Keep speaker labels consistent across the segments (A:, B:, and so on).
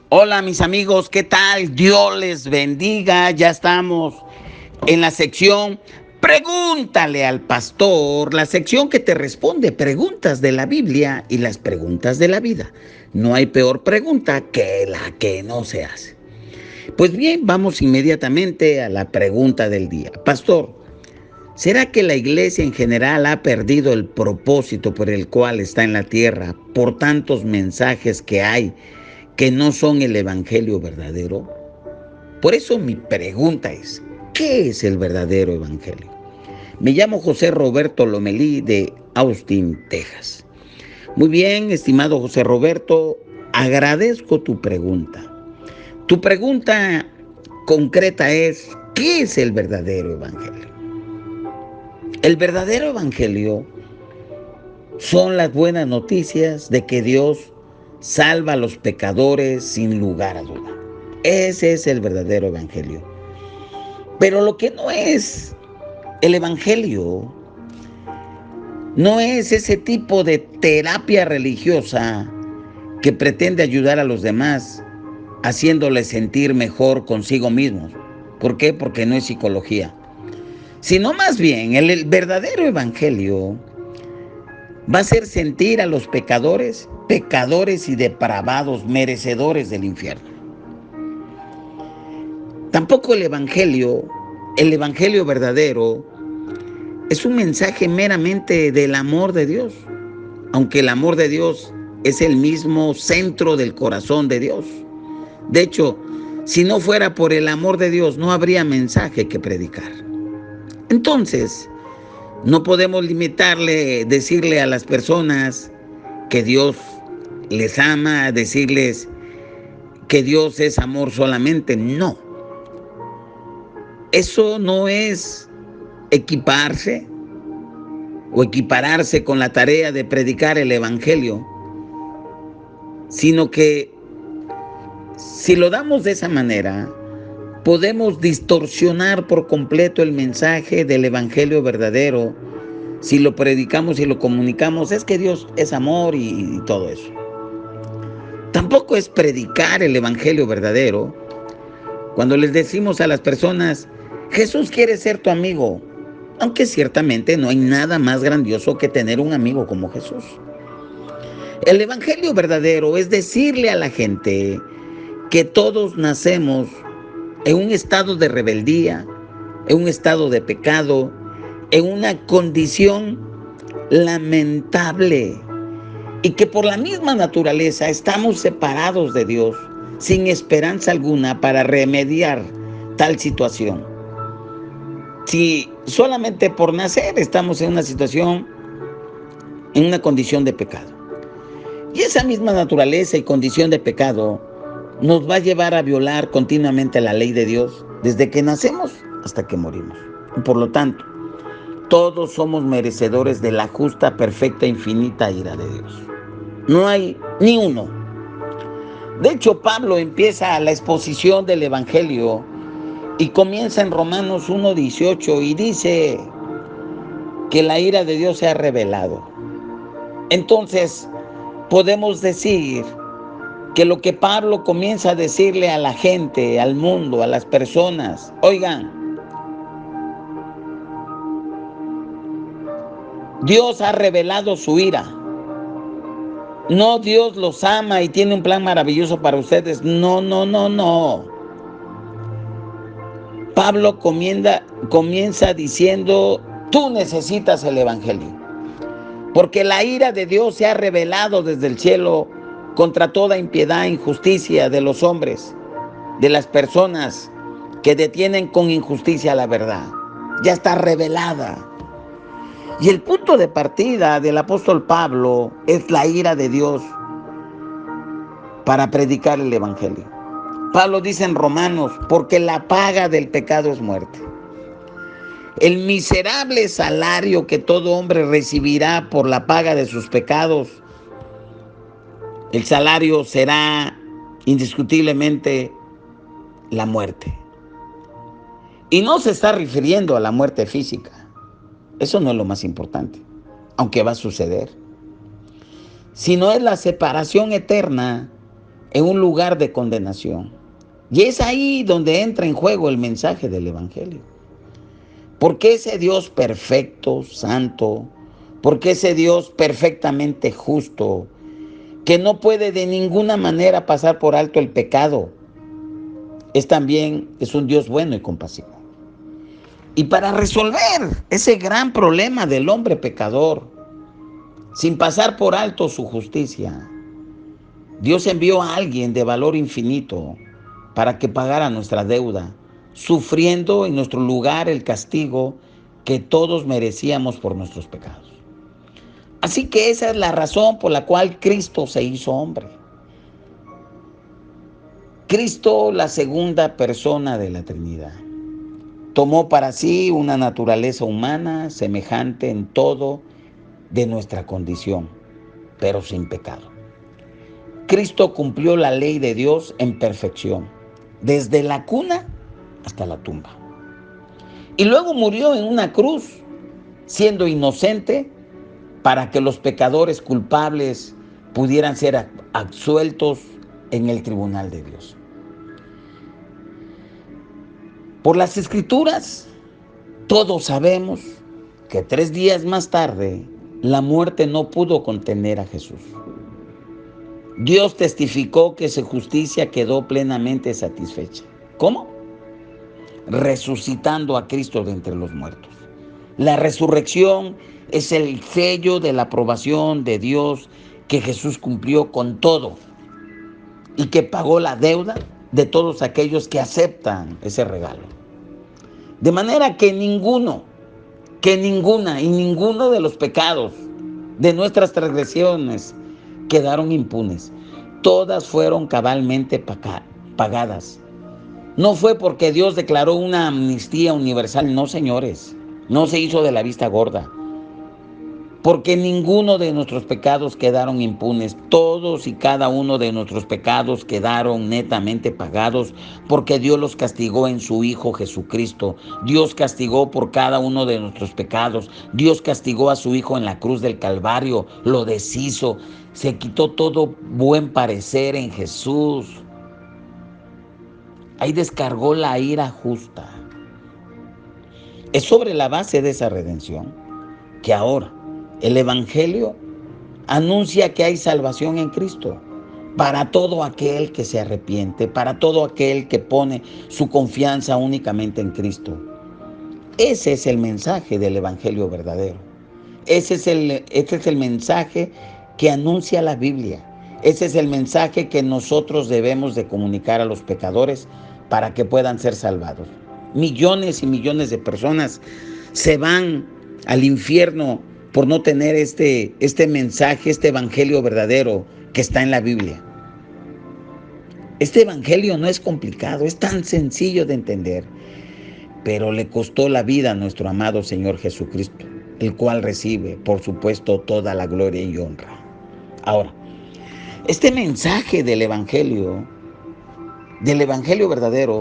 A: Hola mis amigos, ¿qué tal? Dios les bendiga. Ya estamos en la sección Pregúntale al pastor, la sección que te responde preguntas de la Biblia y las preguntas de la vida. No hay peor pregunta que la que no se hace. Pues bien, vamos inmediatamente a la pregunta del día. Pastor, ¿será que la iglesia en general ha perdido el propósito por el cual está en la tierra por tantos mensajes que hay que no son el evangelio verdadero? Por eso mi pregunta es, ¿qué es el verdadero evangelio? Me llamo José Roberto Lomelí de Austin, Texas. Muy bien, estimado José Roberto, agradezco tu pregunta. Tu pregunta concreta es, ¿qué es el verdadero evangelio? El verdadero evangelio son las buenas noticias de que Dios salva a los pecadores sin lugar a duda. Ese es el verdadero evangelio. Pero lo que no es el evangelio, no es ese tipo de terapia religiosa que pretende ayudar a los demás, haciéndoles sentir mejor consigo mismos. ¿Por qué? Porque no es psicología. Sino más bien, el verdadero evangelio va a hacer sentir a los pecadores, pecadores y depravados, merecedores del infierno. Tampoco el evangelio verdadero, es un mensaje meramente del amor de Dios, aunque el amor de Dios es el mismo centro del corazón de Dios. De hecho, si no fuera por el amor de Dios, no habría mensaje que predicar. Entonces, no podemos decirle a las personas que Dios les ama, decirles que Dios es amor solamente. No. Eso no es equiparse o equipararse con la tarea de predicar el evangelio, sino que si lo damos de esa manera, podemos distorsionar por completo el mensaje del evangelio verdadero. Si lo predicamos y lo comunicamos, es que Dios es amor y todo eso. Tampoco es predicar el evangelio verdadero cuando les decimos a las personas, Jesús quiere ser tu amigo, aunque ciertamente no hay nada más grandioso que tener un amigo como Jesús. El evangelio verdadero es decirle a la gente que todos nacemos en un estado de rebeldía, en un estado de pecado, en una condición lamentable y que por la misma naturaleza estamos separados de Dios sin esperanza alguna para remediar tal situación. Si solamente por nacer estamos en una situación, en una condición de pecado. Y esa misma naturaleza y condición de pecado nos va a llevar a violar continuamente la ley de Dios desde que nacemos hasta que morimos. Por lo tanto, todos somos merecedores de la justa, perfecta, infinita ira de Dios. No hay ni uno. De hecho, Pablo empieza la exposición del Evangelio y comienza en Romanos 1:18 y dice que la ira de Dios se ha revelado. Entonces, podemos decir que lo que Pablo comienza a decirle a la gente, al mundo, a las personas, oigan, Dios ha revelado su ira. No, Dios los ama y tiene un plan maravilloso para ustedes. No, no, no, no. Pablo comienza diciendo, tú necesitas el evangelio. Porque la ira de Dios se ha revelado desde el cielo contra toda impiedad e injusticia de los hombres, de las personas que detienen con injusticia la verdad. Ya está revelada. Y el punto de partida del apóstol Pablo es la ira de Dios para predicar el evangelio. Pablo dice en Romanos, porque la paga del pecado es muerte. El miserable salario que todo hombre recibirá por la paga de sus pecados, el salario será indiscutiblemente la muerte. Y no se está refiriendo a la muerte física. Eso no es lo más importante, aunque va a suceder. Sino es la separación eterna en un lugar de condenación. Y es ahí donde entra en juego el mensaje del Evangelio. Porque ese Dios perfecto, santo, porque ese Dios perfectamente justo, que no puede de ninguna manera pasar por alto el pecado, es un Dios bueno y compasivo. Y para resolver ese gran problema del hombre pecador, sin pasar por alto su justicia, Dios envió a alguien de valor infinito para que pagara nuestra deuda, sufriendo en nuestro lugar el castigo que todos merecíamos por nuestros pecados. Así que esa es la razón por la cual Cristo se hizo hombre. Cristo, la segunda persona de la Trinidad, tomó para sí una naturaleza humana semejante en todo de nuestra condición, pero sin pecado. Cristo cumplió la ley de Dios en perfección, desde la cuna hasta la tumba. Y luego murió en una cruz, siendo inocente, para que los pecadores culpables pudieran ser absueltos en el tribunal de Dios. Por las Escrituras, todos sabemos que 3 días más tarde, la muerte no pudo contener a Jesús. Dios testificó que su justicia quedó plenamente satisfecha. ¿Cómo? Resucitando a Cristo de entre los muertos. La resurrección es el sello de la aprobación de Dios que Jesús cumplió con todo y que pagó la deuda de todos aquellos que aceptan ese regalo. De manera que ninguno y ninguno de los pecados de nuestras transgresiones quedaron impunes. Todas fueron cabalmente pagadas. No fue porque Dios declaró una amnistía universal, no, señores. No se hizo de la vista gorda. Porque ninguno de nuestros pecados quedaron impunes. Todos y cada uno de nuestros pecados quedaron netamente pagados porque Dios los castigó en su Hijo Jesucristo. Dios castigó por cada uno de nuestros pecados. Dios castigó a su Hijo en la cruz del Calvario, lo deshizo. Se quitó todo buen parecer en Jesús. Ahí descargó la ira justa. Es sobre la base de esa redención que ahora el Evangelio anuncia que hay salvación en Cristo para todo aquel que se arrepiente, para todo aquel que pone su confianza únicamente en Cristo. Ese es el mensaje del Evangelio verdadero. Ese es el mensaje que anuncia la Biblia. Ese es el mensaje que nosotros debemos de comunicar a los pecadores para que puedan ser salvados. Millones y millones de personas se van al infierno por no tener este mensaje, este evangelio verdadero que está en la Biblia. Este evangelio no es complicado, es tan sencillo de entender, pero le costó la vida a nuestro amado Señor Jesucristo, el cual recibe, por supuesto, toda la gloria y honra. Ahora, este mensaje del evangelio verdadero,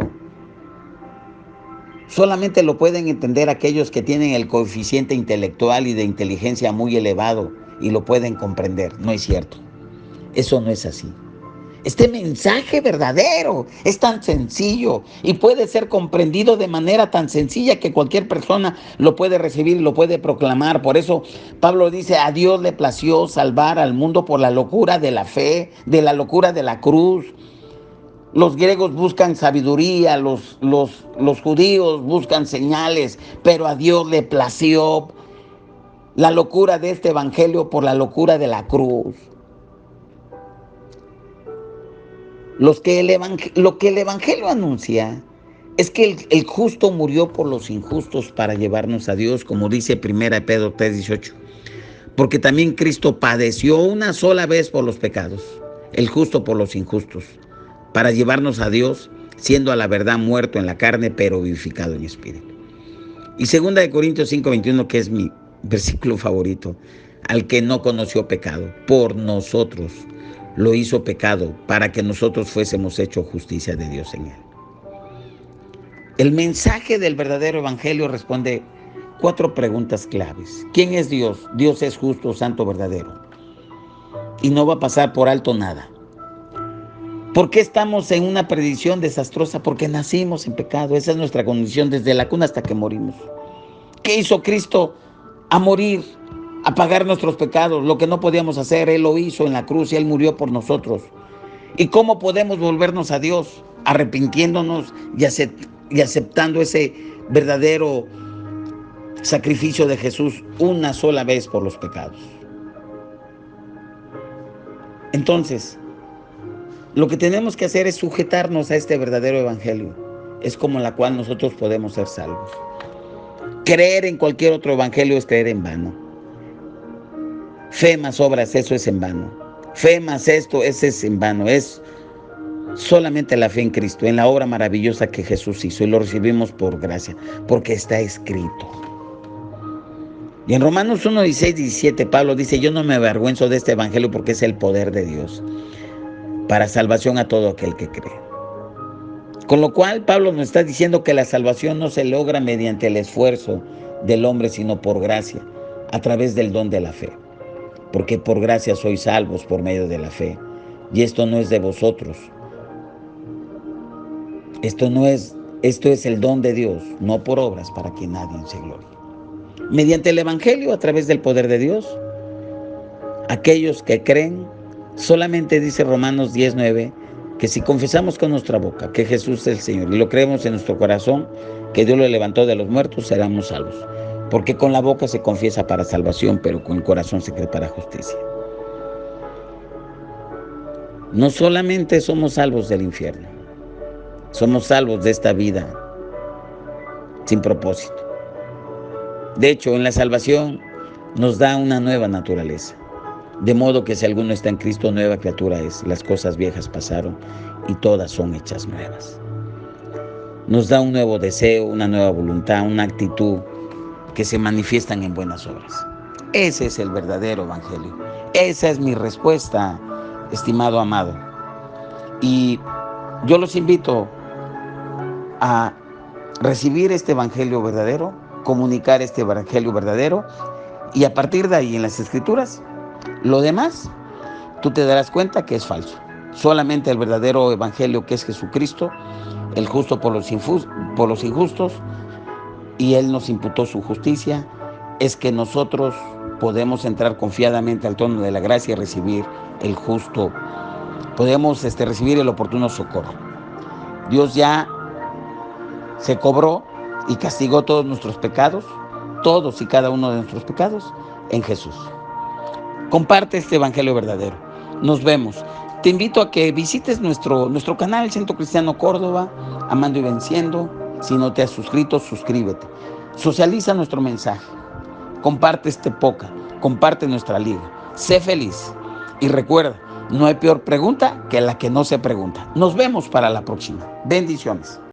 A: solamente lo pueden entender aquellos que tienen el coeficiente intelectual y de inteligencia muy elevado y lo pueden comprender. No es cierto. Eso no es así. Este mensaje verdadero es tan sencillo y puede ser comprendido de manera tan sencilla que cualquier persona lo puede recibir y lo puede proclamar. Por eso Pablo dice, a Dios le plació salvar al mundo por la locura de la fe, de la locura de la cruz. Los griegos buscan sabiduría, los judíos buscan señales, pero a Dios le plació la locura de este evangelio por la locura de la cruz. Lo que el evangelio anuncia es que el justo murió por los injustos para llevarnos a Dios, como dice 1 Pedro 3:18. Porque también Cristo padeció una sola vez por los pecados, el justo por los injustos, para llevarnos a Dios, siendo a la verdad muerto en la carne, pero vivificado en espíritu. Y 2 Corintios 5:21, que es mi versículo favorito, al que no conoció pecado, por nosotros lo hizo pecado, para que nosotros fuésemos hechos justicia de Dios en él. El mensaje del verdadero evangelio responde 4 preguntas claves. ¿Quién es Dios? Dios es justo, santo, verdadero. Y no va a pasar por alto nada. ¿Por qué estamos en una perdición desastrosa? Porque nacimos en pecado. Esa es nuestra condición desde la cuna hasta que morimos. ¿Qué hizo Cristo? A morir, a pagar nuestros pecados. Lo que no podíamos hacer, Él lo hizo en la cruz y Él murió por nosotros. ¿Y cómo podemos volvernos a Dios? Arrepintiéndonos y aceptando ese verdadero sacrificio de Jesús una sola vez por los pecados. Entonces, lo que tenemos que hacer es sujetarnos a este verdadero evangelio. Es como la cual nosotros podemos ser salvos. Creer en cualquier otro evangelio es creer en vano. Fe más obras, eso es en vano. Fe más esto, ese es en vano. Es solamente la fe en Cristo, en la obra maravillosa que Jesús hizo, y lo recibimos por gracia, porque está escrito. Y en Romanos 1, 16, 17, Pablo dice: yo no me avergüenzo de este evangelio porque es el poder de Dios para salvación a todo aquel que cree. Con lo cual, Pablo nos está diciendo que la salvación no se logra mediante el esfuerzo del hombre, sino por gracia, a través del don de la fe. Porque por gracia sois salvos por medio de la fe. Y esto no es de vosotros. Esto es el don de Dios, no por obras, para que nadie se glorie. Mediante el evangelio, a través del poder de Dios, aquellos que creen, solamente dice Romanos 10:9, que si confesamos con nuestra boca que Jesús es el Señor y lo creemos en nuestro corazón, que Dios lo levantó de los muertos, seremos salvos. Porque con la boca se confiesa para salvación, pero con el corazón se cree para justicia. No solamente somos salvos del infierno, somos salvos de esta vida sin propósito. De hecho, en la salvación nos da una nueva naturaleza. De modo que si alguno está en Cristo, nueva criatura es. Las cosas viejas pasaron y todas son hechas nuevas. Nos da un nuevo deseo, una nueva voluntad, una actitud que se manifiestan en buenas obras. Ese es el verdadero evangelio. Esa es mi respuesta, estimado amado. Y yo los invito a recibir este evangelio verdadero, comunicar este evangelio verdadero, y a partir de ahí en las Escrituras, lo demás, tú te darás cuenta que es falso. Solamente el verdadero evangelio, que es Jesucristo, el justo por los injustos, y Él nos imputó su justicia, es que nosotros podemos entrar confiadamente al trono de la gracia y recibir el justo, podemos recibir el oportuno socorro. Dios ya se cobró y castigó todos nuestros pecados, todos y cada uno de nuestros pecados, en Jesús. Comparte este evangelio verdadero. Nos vemos. Te invito a que visites nuestro canal, Centro Cristiano Córdoba, Amando y Venciendo. Si no te has suscrito, suscríbete. Socializa nuestro mensaje. Comparte este podcast. Comparte nuestra liga. Sé feliz. Y recuerda, no hay peor pregunta que la que no se pregunta. Nos vemos para la próxima. Bendiciones.